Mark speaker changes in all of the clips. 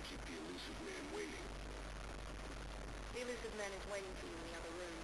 Speaker 1: keep the elusive man waiting.
Speaker 2: The elusive man is waiting for you in the other room.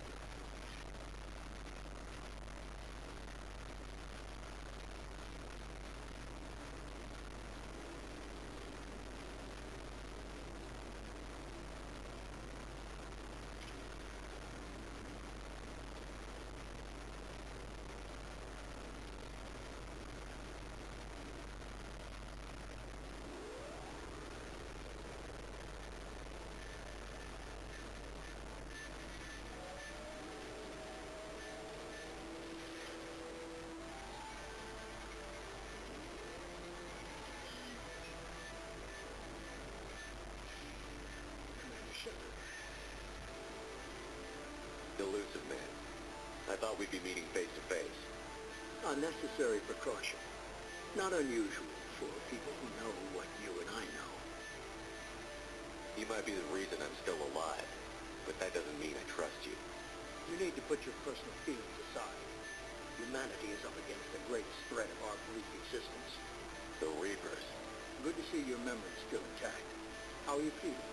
Speaker 3: Elusive man. I thought we'd be meeting face to face.
Speaker 4: Unnecessary precaution. Not unusual for people who know what you and I know.
Speaker 3: You might be the reason I'm still alive, but that doesn't mean I trust you.
Speaker 4: You need to put your personal feelings aside. Humanity is up against the greatest threat of our brief existence.
Speaker 3: The Reapers.
Speaker 4: Good to see your memory still intact. How are you feeling?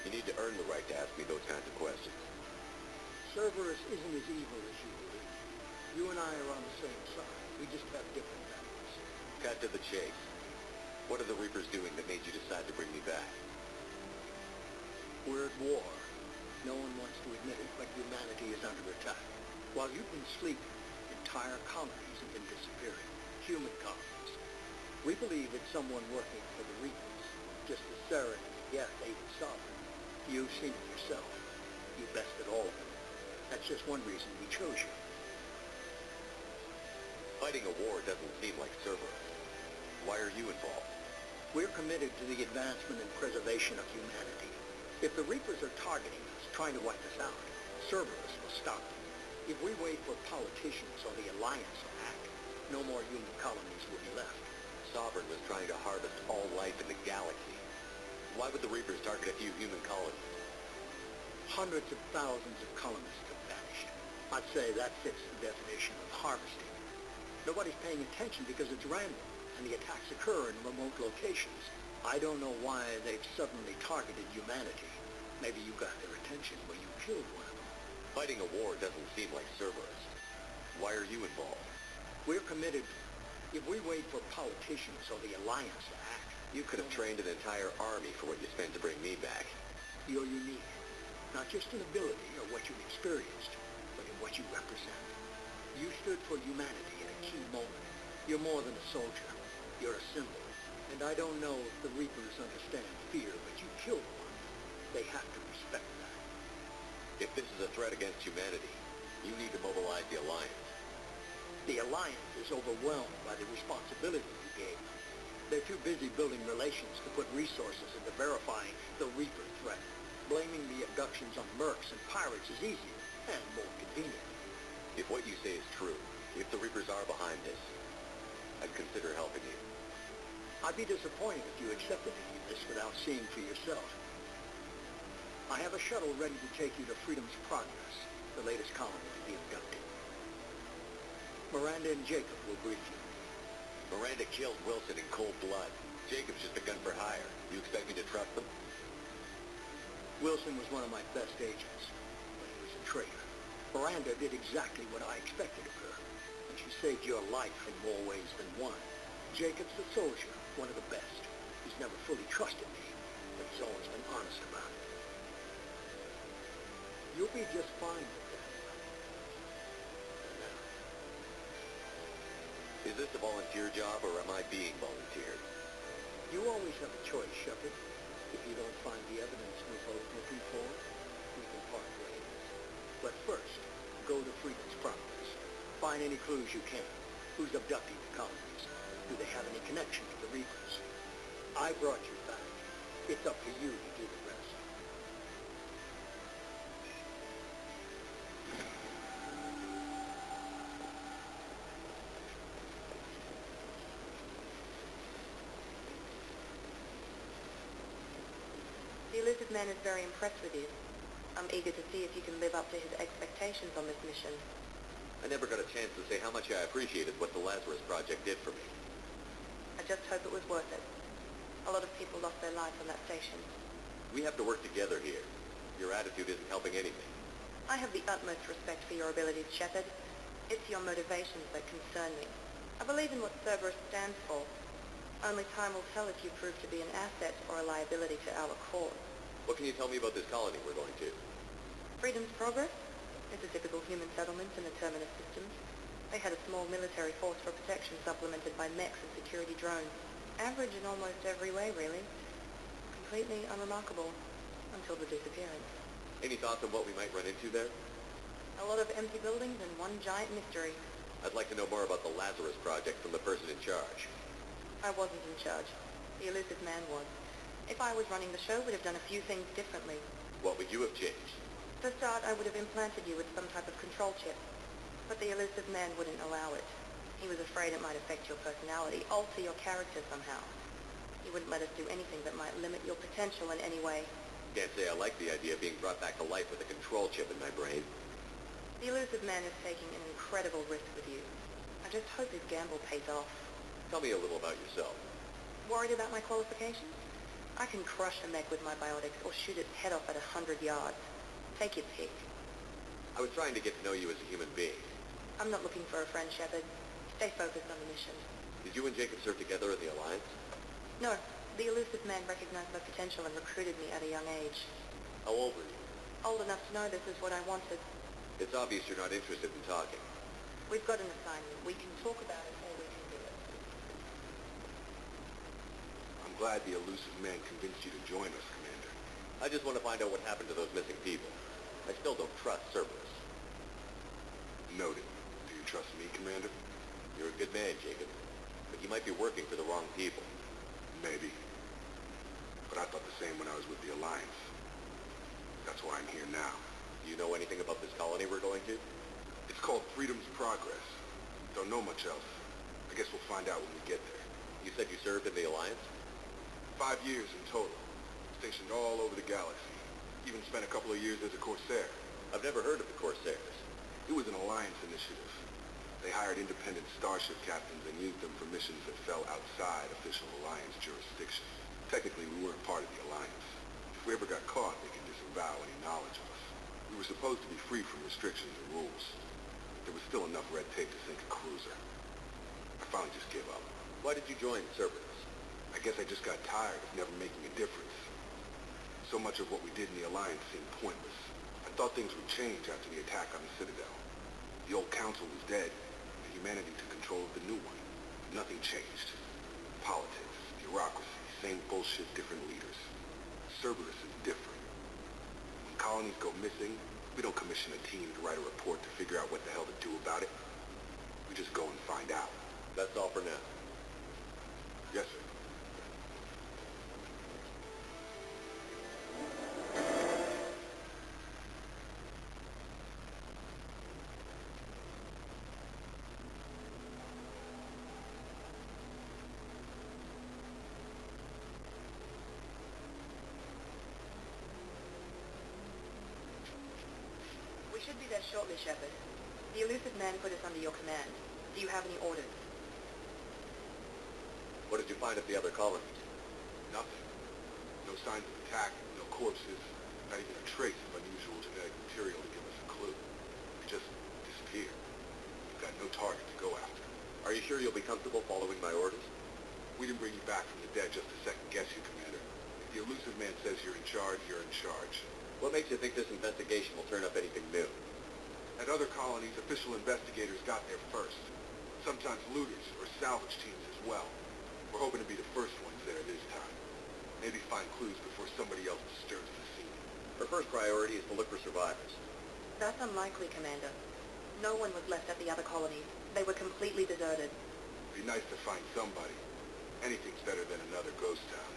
Speaker 3: You need to earn the right to ask me those kinds of questions.
Speaker 4: Cerberus isn't as evil as you believe. You and I are on the same side. We just have different values.
Speaker 3: Cut to the chase. What are the Reapers doing that made you decide to bring me back?
Speaker 4: We're at war. No one wants to admit it, but humanity is under attack. While you've been sleeping, entire colonies have been disappearing. Human colonies. We believe it's someone working for the Reapers, just as Saren and Geth aided Sovereign. You've seen it yourself. You bested all of them. That's just one reason we chose you.
Speaker 3: Fighting a war doesn't seem like Cerberus. Why are you involved?
Speaker 4: We're committed to the advancement and preservation of humanity. If the Reapers are targeting us, trying to wipe us out, Cerberus will stop them. If we wait for politicians or the Alliance to act, no more human colonies will be left.
Speaker 3: Sovereign was trying to harvest all life in the galaxy. Why would the Reapers target a few human colonies?
Speaker 4: Hundreds of thousands of colonists have vanished. I'd say that fits the definition of harvesting. Nobody's paying attention because it's random, and the attacks occur in remote locations. I don't know why they've suddenly targeted humanity. Maybe you got their attention when you killed one of them.
Speaker 3: Fighting a war doesn't seem like Cerberus. Why are you involved?
Speaker 4: We're committed. If we wait for politicians or the Alliance to act...
Speaker 3: You could have trained an entire army for what you spent to bring me back.
Speaker 4: You're unique. Not just in ability or what you've experienced, but in what you represent. You stood for humanity at a key moment. You're more than a soldier. You're a symbol. And I don't know if the Reapers understand fear, but you killed one. They have to respect that.
Speaker 3: If this is a threat against humanity, you need to mobilize the Alliance.
Speaker 4: The Alliance is overwhelmed by the responsibility you gave them. They're too busy building relations to put resources into verifying the Reaper threat. Blaming the abductions on mercs and pirates is easier and more convenient.
Speaker 3: If what you say is true, if the Reapers are behind this, I'd consider helping you.
Speaker 4: I'd be disappointed if you accepted any of this without seeing for yourself. I have a shuttle ready to take you to Freedom's Progress, the latest colony to be abducted. Miranda and Jacob will brief you.
Speaker 3: Miranda killed Wilson in cold blood. Jacob's just a gun for hire. You expect me to trust them?
Speaker 4: Wilson was one of my best agents, but he was a traitor. Miranda did exactly what I expected of her, and she saved your life in more ways than one. Jacob's a soldier, one of the best. He's never fully trusted me, but he's always been honest about it. You'll be just fine with that. Now.
Speaker 3: Is this a volunteer job, or am I being volunteered?
Speaker 4: You always have a choice, Shepard. If you don't find the evidence we're both looking for, we can part ways. But first, go to Freedom's Progress. Find any clues you can. Who's abducting the colonies? Do they have any connection to the Reapers? I brought you back. It's up to you to do the rest.
Speaker 2: The elusive man is very impressed with you. I'm eager to see if you can live up to his expectations on this mission.
Speaker 3: I never got a chance to say how much I appreciated what the Lazarus Project did for me.
Speaker 2: I just hope it was worth it. A lot of people lost their lives on that station.
Speaker 3: We have to work together here. Your attitude isn't helping anything.
Speaker 2: I have the utmost respect for your abilities, Shepard. It's your motivations that concern me. I believe in what Cerberus stands for. Only time will tell if you prove to be an asset or a liability to our cause.
Speaker 3: What can you tell me about this colony we're going to?
Speaker 2: Freedom's Progress? It's a typical human settlement in the Terminus systems. They had a small military force for protection supplemented by mechs and security drones. Average in almost every way, really. Completely unremarkable until the disappearance.
Speaker 3: Any thoughts on what we might run into there?
Speaker 2: A lot of empty buildings and one giant mystery.
Speaker 3: I'd like to know more about the Lazarus Project from the person in charge.
Speaker 2: I wasn't in charge. The elusive man was. If I was running the show, we'd have done a few things differently.
Speaker 3: What would you have changed?
Speaker 2: To start, I would have implanted you with some type of control chip. But the elusive man wouldn't allow it. He was afraid it might affect your personality, alter your character somehow. He wouldn't let us do anything that might limit your potential in any way.
Speaker 3: Can't say I like the idea of being brought back to life with a control chip in my brain.
Speaker 2: The elusive man is taking an incredible risk with you. I just hope his gamble pays off.
Speaker 3: Tell me a little about yourself.
Speaker 2: Worried about my qualifications? I can crush a mech with my biotics or shoot its head off at 100 yards. Take your pick.
Speaker 3: I was trying to get to know you as a human being.
Speaker 2: I'm not looking for a friend, Shepard. Stay focused on the mission.
Speaker 3: Did you and Jacob serve together in the Alliance?
Speaker 2: No, the elusive man recognized my potential and recruited me at a young age.
Speaker 3: How old were you?
Speaker 2: Old enough to know this is what I wanted.
Speaker 3: It's obvious you're not interested in talking.
Speaker 2: We've got an assignment. We can talk about it or we can do it.
Speaker 1: I'm glad the elusive man convinced you to join us, Commander.
Speaker 3: I just want to find out what happened to those missing people. I still don't trust Cerberus.
Speaker 1: Noted. Do you trust me, Commander?
Speaker 3: You're a good man, Jacob. But you might be working for the wrong people.
Speaker 1: Maybe. But I thought the same when I was with the Alliance. That's why I'm here now.
Speaker 3: Do you know anything about this colony we're going to?
Speaker 1: It's called Freedom's Progress. Don't know much else. I guess we'll find out when we get there.
Speaker 3: You said you served in the Alliance?
Speaker 1: 5 years in total. Stationed all over the galaxy. Even spent a couple of years as a Corsair.
Speaker 3: I've never heard of the Corsairs.
Speaker 1: It was an Alliance initiative. They hired independent starship captains and used them for missions that fell outside official Alliance jurisdiction. Technically, we weren't part of the Alliance. If we ever got caught, they could disavow any knowledge of us. We were supposed to be free from restrictions and rules. There was still enough red tape to sink a cruiser. I finally just gave up.
Speaker 3: Why did you join Cerberus?
Speaker 1: I guess I just got tired of never making a difference. So much of what we did in the Alliance seemed pointless. I thought things would change after the attack on the Citadel. The old council was dead, and humanity took control of the new one. Nothing changed. Politics, bureaucracy, same bullshit, different leaders. Cerberus is different. When colonies go missing, we don't commission a team to write a report to figure out what the hell to do about it. We just go and find out.
Speaker 3: That's all for now.
Speaker 1: Yes, sir.
Speaker 2: We should be there shortly, Shepard. The elusive man put us under your command. Do you have any orders?
Speaker 3: What did you find at the other colonies?
Speaker 1: Nothing. No signs of attack, no corpses, not even a trace of unusual genetic material to give us a clue. They just disappeared. We've got no target to go after.
Speaker 3: Are you sure you'll be comfortable following my orders?
Speaker 1: We didn't bring you back from the dead just to second guess you, Commander. If the elusive man says you're in charge, you're in charge.
Speaker 3: What makes you think this investigation will turn up anything new?
Speaker 1: At other colonies, official investigators got there first. Sometimes looters or salvage teams as well. We're hoping to be the first ones there this time. Maybe find clues before somebody else disturbs the scene.
Speaker 3: Our first priority is to look for survivors.
Speaker 2: That's unlikely, Commander. No one was left at the other colonies. They were completely deserted.
Speaker 1: Be nice to find somebody. Anything's better than another ghost town.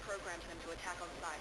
Speaker 2: reprogrammed them to attack on sight.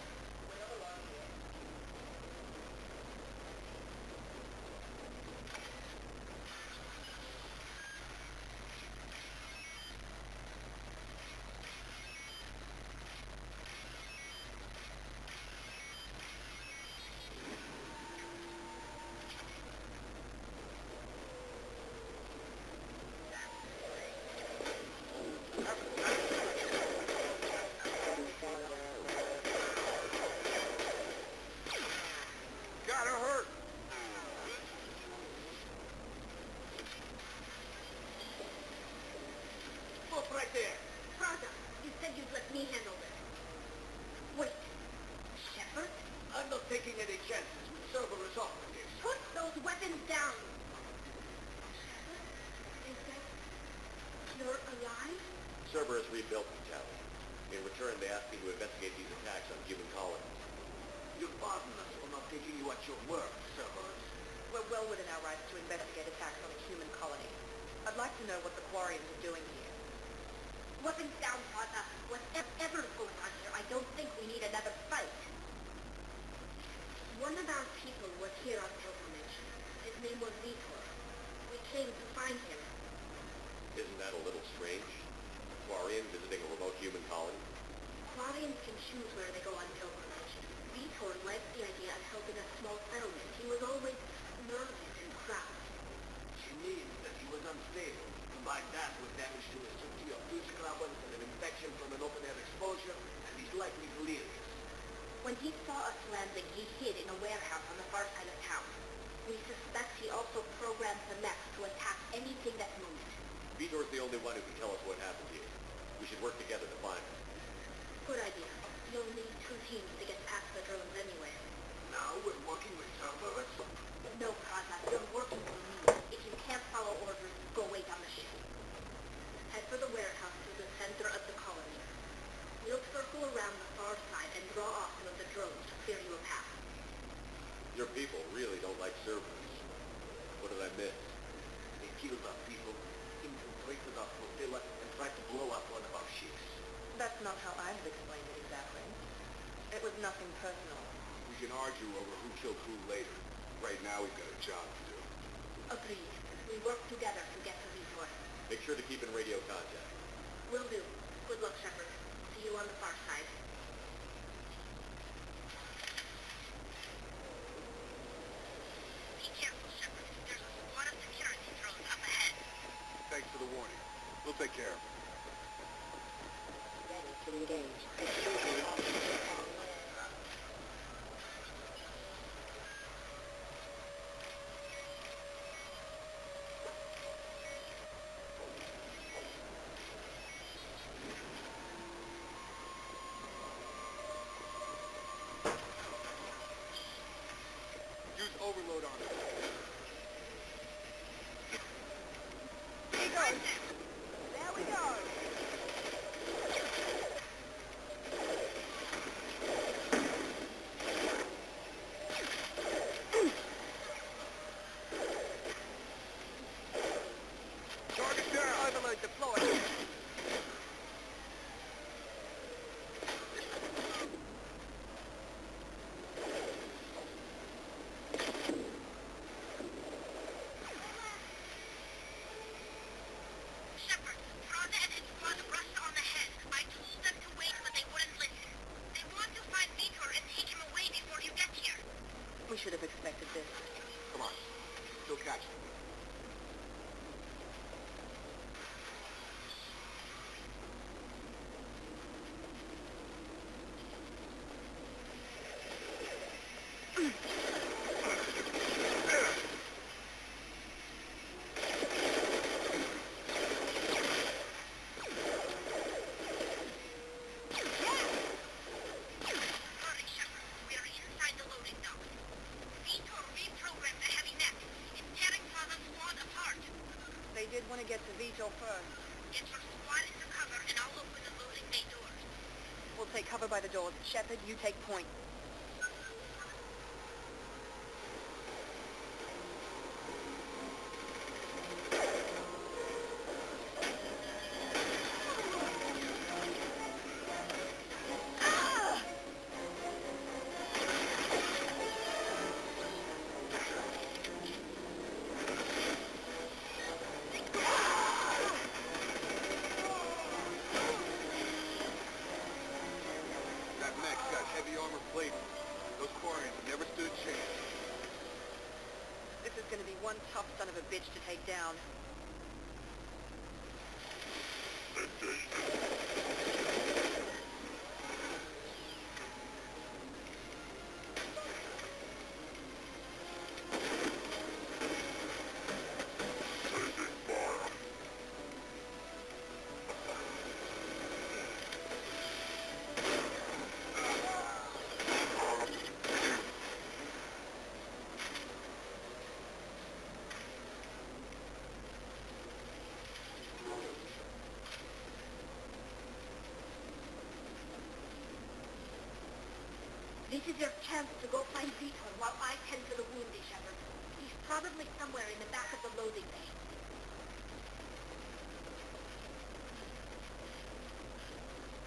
Speaker 3: Cerberus rebuilt the town. In return, they asked me to investigate these attacks on human colonies.
Speaker 4: You'll pardon us for not taking you at your word, Cerberus.
Speaker 2: We're well within our rights to investigate attacks on a human colony. I'd like to know what the Quarians are doing here.
Speaker 5: Weapons down, Prata. Whatever's going on here, I don't think we need another fight. One of our people was here on pilgrimage. His name was Vitor. We came to find him.
Speaker 3: Isn't that a little strange? Quarian visiting a remote human colony?
Speaker 5: Quarians can choose where they go on pilgrimage. Vitor liked the idea of helping a small settlement. He was always nervous and proud.
Speaker 4: She means that he was unstable. Combine that with damage to his city of physical weapons and an infection from an open-air exposure, and he's likely delirious.
Speaker 5: When he saw us landing, he hid in a warehouse on the far side of town. We suspect he also programmed the mechs to attack anything that moved.
Speaker 3: Vitor's the only one who can tell us what happened here. We should work together to find him.
Speaker 5: Good idea. You'll need 2 teams to get past the drones anyway.
Speaker 4: Now we're working with Cerberus?
Speaker 5: No, Prata, you're working for me. If you can't follow orders, go wait on the ship. Head for the warehouse through the center of the colony. We'll circle around the far side and draw off one of the drones to clear you a path.
Speaker 3: Your people really don't like Cerberus. What did I miss?
Speaker 4: They killed our people, infiltrated our flotilla, and tried to blow up one of our ships.
Speaker 2: That's not how I have explained it exactly. It was nothing personal.
Speaker 1: We can argue over who killed who later. Right now, we've got a job to do.
Speaker 5: Agreed. We work together to get to Vitor.
Speaker 3: Make sure to keep in radio contact.
Speaker 5: Will do. Good luck, Shepard. See you on the far side. Be careful, Shepard. There's a squad of security drones up ahead.
Speaker 1: Thanks for the warning. We'll take care of it.
Speaker 5: Ready to engage.
Speaker 1: Use overload on it.
Speaker 2: There we go!
Speaker 1: Target down!
Speaker 2: Overload deployed.
Speaker 5: Shepard, Prada and his squad rushed on ahead. I told them to wait, but they wouldn't listen. They want to find Vitor and take him away before you get here.
Speaker 2: We should have expected this.
Speaker 1: Come on. Still catch it.
Speaker 5: Hurry, Shepard. We are inside the loading dock. Vitor reprogrammed the heavy mech. It's tearing Prada's squad apart.
Speaker 2: They did want to get to Vitor first.
Speaker 5: Get your squad into cover, and I'll open the loading bay doors.
Speaker 2: We'll take cover by the doors. Shepard, you take point.
Speaker 1: armor plate. Those Quarians have never stood a chance.
Speaker 2: This is going to be one tough son of a bitch to take down.
Speaker 5: This is your chance to go find Vitor while I tend to the wounded, Shepard. He's probably somewhere in the back of the loading bay.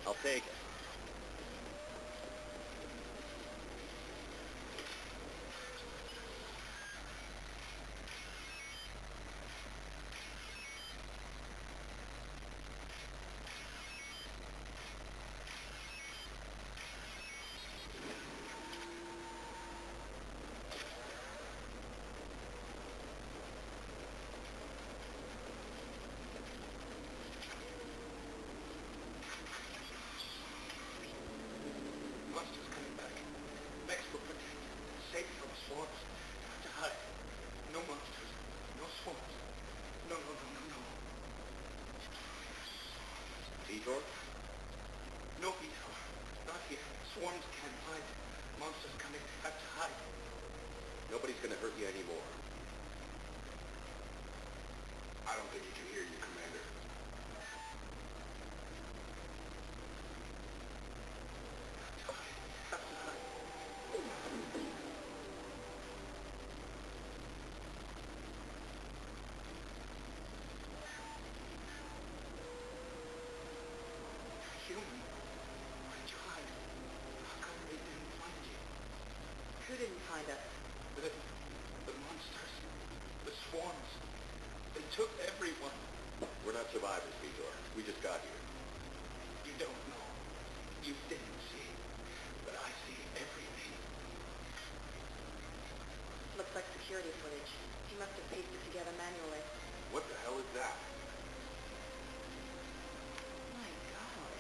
Speaker 3: I'll take it.
Speaker 4: Monsters coming back. Mechs were protected. Safe from swarms. To hide. No monsters. No swarms. No.
Speaker 3: Vitor?
Speaker 4: No Vitor. Not here. Swarms can't hide. Monsters coming. Have to hide.
Speaker 3: Nobody's gonna hurt you anymore.
Speaker 1: I don't think he can hear you, Commander.
Speaker 4: Have to hide. Human. Why did you hide? How come they didn't find you?
Speaker 2: Who didn't find us?
Speaker 4: The monsters. The swarms. They took everyone.
Speaker 3: We're not survivors, Vitor. We just got here.
Speaker 4: You don't know. You didn't see. But I see everything.
Speaker 2: Looks like security footage. He must have pieced it together manually.
Speaker 1: What the hell is that?
Speaker 2: My God.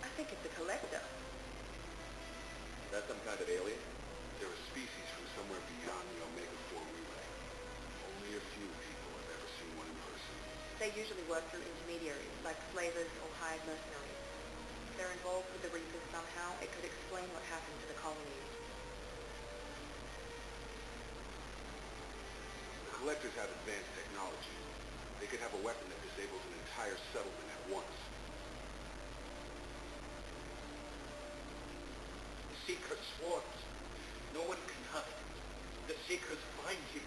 Speaker 2: I think it's a collector.
Speaker 3: Is that some kind of alien?
Speaker 1: They're a species from somewhere beyond the Omega 4 relay. Only a few people have ever seen one in person.
Speaker 2: They usually work through intermediaries, like slavers or hired mercenaries. If they're involved with the Reapers somehow, it could explain what happened to the colonies.
Speaker 1: The Collectors have advanced technology. They could have a weapon that disables an entire settlement at once.
Speaker 4: The Seekers swarms. No one can hide. The Seekers find you,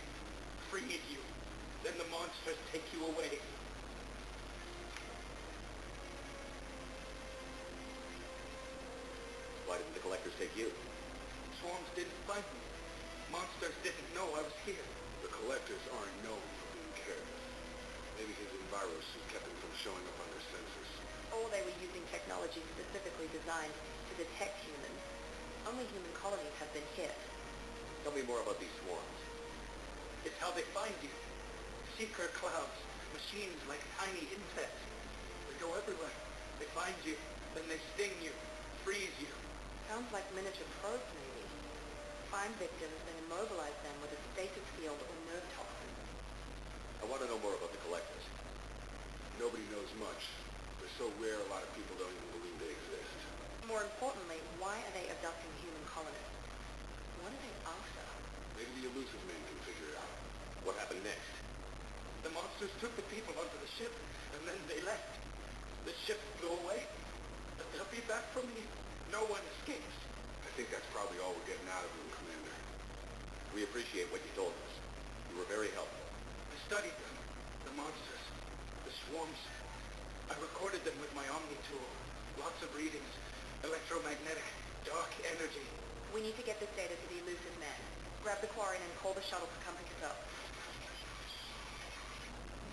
Speaker 4: free you. Then the monsters take you away.
Speaker 3: Why didn't the collectors take you?
Speaker 4: Swarms didn't find me. Monsters didn't know I was here.
Speaker 1: The Collectors aren't known for being careless. Maybe his enviro suit kept him from showing up on their sensors.
Speaker 2: Or they were using technology specifically designed to detect humans. Only human colonies have been hit.
Speaker 3: Tell me more about these swarms.
Speaker 4: It's how they find you. Seeker clouds. Machines like tiny insects. They go everywhere. They find you. Then they sting you. Freeze you.
Speaker 2: Sounds like miniature probes, maybe. Find victims, then immobilize them with a stasis field or nerve toxin.
Speaker 3: I want to know more about the collectors.
Speaker 1: Nobody knows much. They're so rare a lot of people don't even believe they exist.
Speaker 2: More importantly, why are they abducting human colonists? What are they after?
Speaker 1: Maybe the elusive men can figure it out.
Speaker 3: What happened next?
Speaker 4: The monsters took the people onto the ship, and then they left. The ship flew away. But they'll be back for me. No one escapes.
Speaker 1: I think that's probably all we're getting out of them, Commander.
Speaker 3: We appreciate what you told us. You were very helpful.
Speaker 4: I studied them. The monsters. The swarms. I recorded them with my Omni tool. Lots of readings. Electromagnetic. Dark energy.
Speaker 2: We need to get this data to the elusive men. Grab the Quarian and call the shuttle to come pick us up.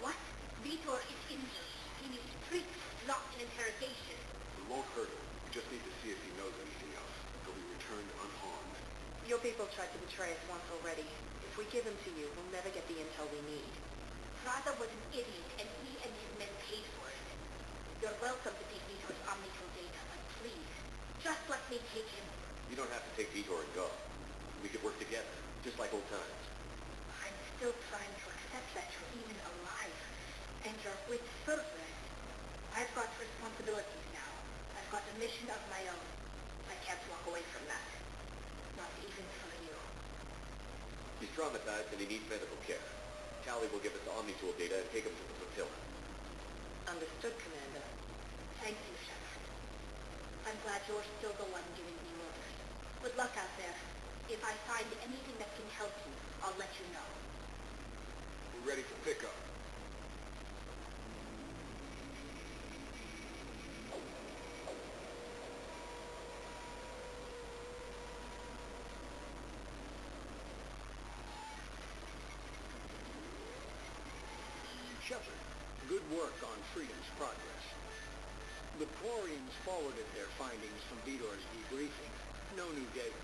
Speaker 5: What? Vitor is injured. He needs treatment, locked in interrogation.
Speaker 1: We won't hurt him. We just need to see if he knows anything else. He'll be returned unharmed.
Speaker 2: Your people tried to betray us once already. If we give them to you, we'll never get the intel we need.
Speaker 5: Prada was an idiot, and he and his men paid for it. You're welcome to take Vitor's omnital data, but please, just let me take him.
Speaker 3: You don't have to take Vitor and go. We could work together, just like old times.
Speaker 5: I'm still trying to accept that you're even alive, and you're with Progress. I've got responsibilities now. I've got a mission of my own. I can't walk away from that. Not even for you.
Speaker 3: He's traumatized and he needs medical care. Callie will give us the Omnitool data and take him to the flotilla.
Speaker 2: Understood, Commander.
Speaker 5: Thank you, Shepard. I'm glad you're still the one giving me orders. Good luck out there. If I find anything that can help you, I'll let you know.
Speaker 1: We're ready for pickup.
Speaker 4: Shepard, good work on Freedom's progress. The Quarians forwarded their findings from Vitor's debriefing. No new data,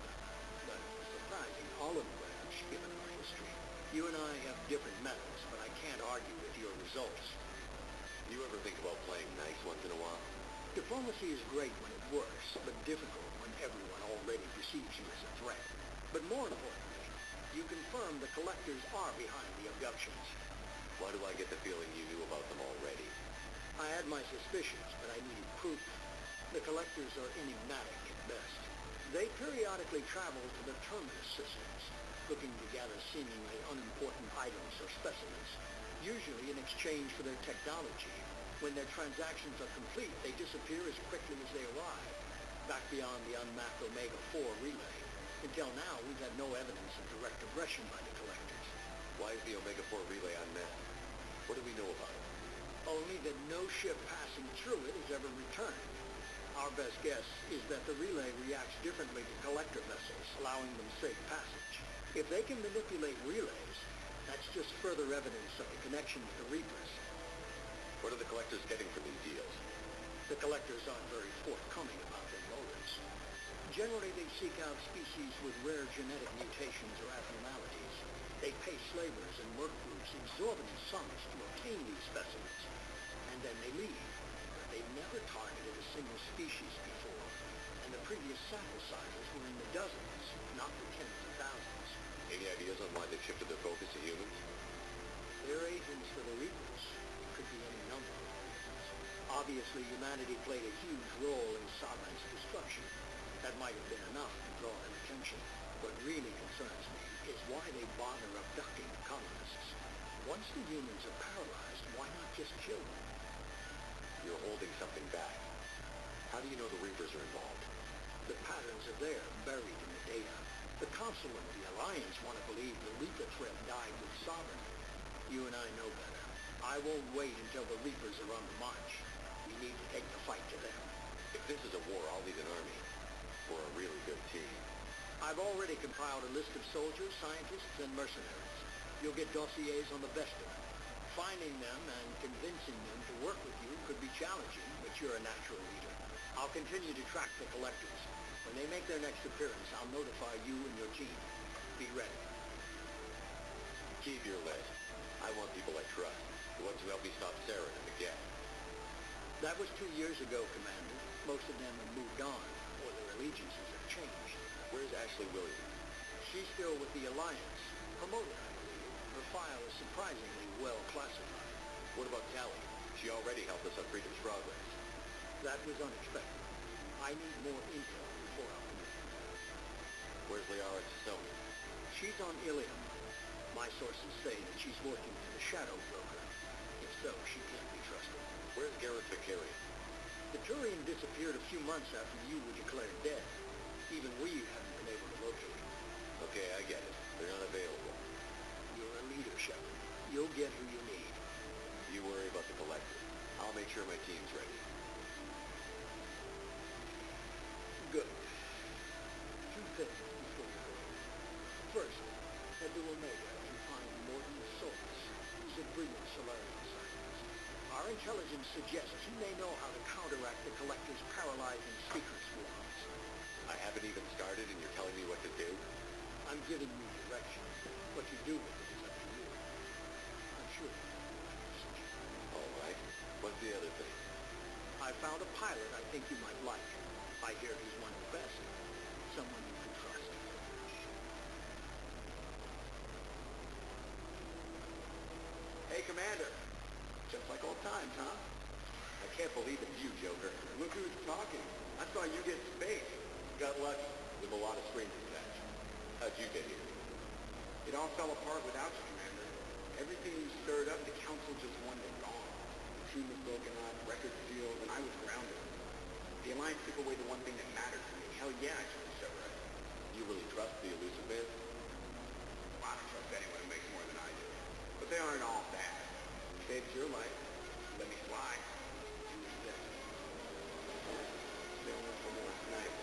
Speaker 4: but surprising olive-branch given our history. You and I have different methods, but I can't argue with your results.
Speaker 3: You ever think about playing nice once in a while?
Speaker 4: Diplomacy is great when it works, but difficult when everyone already perceives you as a threat. But more importantly, you confirm the collectors are behind the abductions.
Speaker 3: Why do I get the feeling you knew about them already?
Speaker 4: I had my suspicions, but I needed proof. The collectors are enigmatic at best. They periodically travel to the terminus systems, looking to gather seemingly unimportant items or specimens, usually in exchange for their technology. When their transactions are complete, they disappear as quickly as they arrive, back beyond the unmapped Omega-4 relay. Until now, we've had no evidence of direct aggression by the collectors.
Speaker 3: Why is the Omega-4 relay unmapped? What do we know about it?
Speaker 4: Only that no ship passing through it has ever returned. Our best guess is that the relay reacts differently to collector vessels, allowing them safe passage. If they can manipulate relays, that's just further evidence of the connection with the Reapers.
Speaker 3: What are the collectors getting from these deals?
Speaker 4: The collectors aren't very forthcoming about their motives. Generally, they seek out species with rare genetic mutations or abnormalities. They pay slavers and work groups exorbitant sums to obtain these specimens, and then they leave. But they've never targeted a single species before, and the previous sample sizes were in the dozens, not the tens of thousands.
Speaker 3: Any ideas on why they've shifted their focus to humans?
Speaker 4: They're agents for the Reapers. It could be any number of reasons. Obviously, humanity played a huge role in Sovereign's destruction. That might have been enough to draw their attention. What really concerns me is why they bother abducting the colonists. Once the humans are paralyzed, why not just kill them?
Speaker 3: You're holding something back. How do you know the Reapers are involved?
Speaker 4: The patterns are there, buried in the data. The Council and the Alliance want to believe the Reaper threat died with Sovereign. You and I know better. I won't wait until the Reapers are on the march. We need to take the fight to them.
Speaker 3: If this is a war, I'll lead an army. For a really good team.
Speaker 4: I've already compiled a list of soldiers, scientists, and mercenaries. You'll get dossiers on the best of them. Finding them and convincing them to work with you could be challenging, but you're a natural leader. I'll continue to track the collectors. When they make their next appearance, I'll notify you and your team. Be ready.
Speaker 3: Keep your list. I want people I trust. The ones who helped me stop Saren and the Gap.
Speaker 4: That was 2 years ago, Commander. Most of them have moved on, or their allegiances have changed.
Speaker 3: Where's Ashley Williams?
Speaker 4: She's still with the Alliance. Promoted, I believe. Her file is surprisingly well classified.
Speaker 3: What about Callie? She already helped us on Freedom's Progress.
Speaker 4: That was unexpected. I need more intel before I'll commit.
Speaker 3: Where's Liara Tassoni?
Speaker 4: She's on Ilium. My sources say that she's working for the Shadow Broker. If so, she can't be trusted.
Speaker 3: Where's Garrett Vicarian?
Speaker 4: The Turian disappeared a few months after you were declared dead. Even we haven't been able to locate him.
Speaker 3: Okay, I get it. They're not available.
Speaker 4: You're a leader, Shepard. You'll get who you need.
Speaker 3: You worry about the collector. I'll make sure my team's ready.
Speaker 4: Good. Two things before we go. First, head to Omega and find Morton Solus. He's a brilliant Solarian scientist. Our intelligence suggests he may know how to counteract the collector's paralyzing speaker swarms.
Speaker 3: I haven't even started and you're
Speaker 4: pilot I think you might like. I hear he's one of the best. Someone you can trust.
Speaker 3: Hey, Commander. Just like old times, huh? I can't believe it's you, Joker. Look who's talking. I saw you get space. Got lucky with a lot of strings attached. How'd you get here? It all fell apart without you, Commander. Everything you stirred up, the Council just wanted it gone. The team was broken up, records sealed, and I was grounded. The Alliance took away the one thing that mattered to me. Hell yeah, I took the show right. You really trust the elusive man? Well, I don't trust anyone who makes more than I do. But they aren't all bad. Saved your life. Let me fly. You resist. Stay on for more tonight.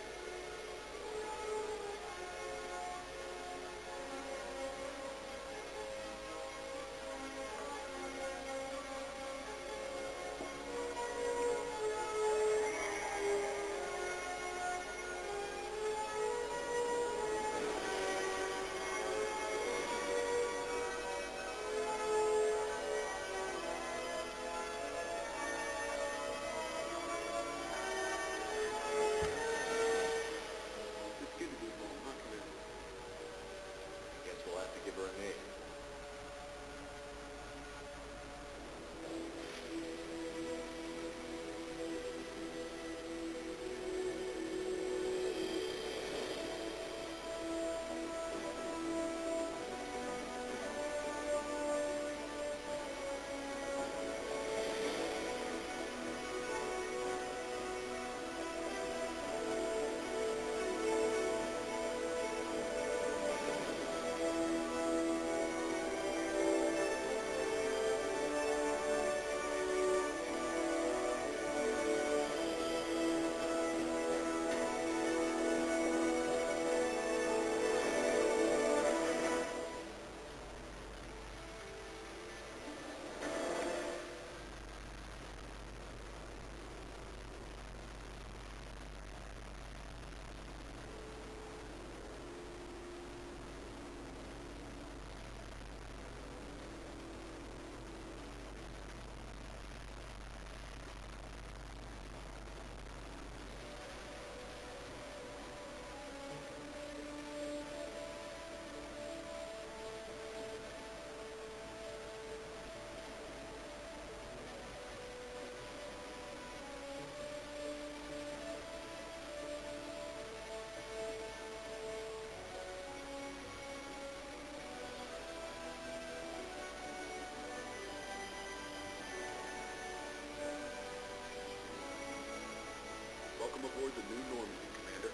Speaker 3: Welcome aboard the New Normandy, Commander.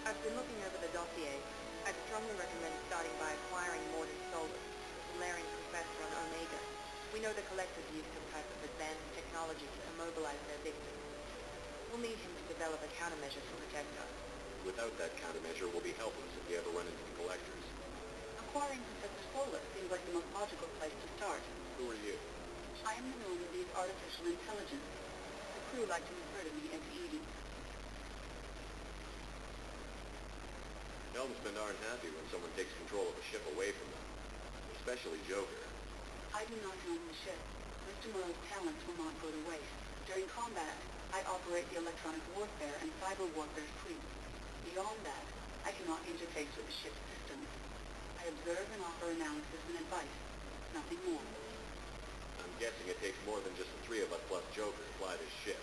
Speaker 2: I've been looking over the dossier. I'd strongly recommend starting by acquiring Morden Solus, the Solarian professor on Omega. We know the Collectors use some type of advanced technology to immobilize their victims. We'll need him to develop a countermeasure to protect us.
Speaker 3: Without that countermeasure, we'll be helpless if we ever run into the Collectors.
Speaker 6: Acquiring Professor Solus seems like the most logical place to start.
Speaker 3: Who are you?
Speaker 6: I am the Normandy's artificial intelligence. The crew like to refer to me as Edie.
Speaker 3: Helmsmen aren't happy when someone takes control of a ship away from them. Especially Joker.
Speaker 6: I do not own the ship. Mr. Morrow's talents will not go to waste. During combat, I operate the electronic warfare and cyber warfare suite. Beyond that, I cannot interface with the ship's systems. I observe and offer analysis and advice. Nothing more.
Speaker 3: I'm guessing it takes more than just the three of us plus Joker to fly this ship.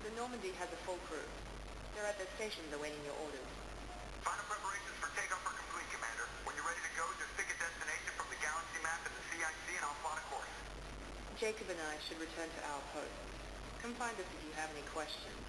Speaker 2: The Normandy has a full crew. They're at their stations awaiting your orders.
Speaker 7: Final preparations for takeoff are complete, Commander. When you're ready to go, just pick a destination from the galaxy map and the CIC and I'll plot a course.
Speaker 2: Jacob and I should return to our post. Come find us if you have any questions.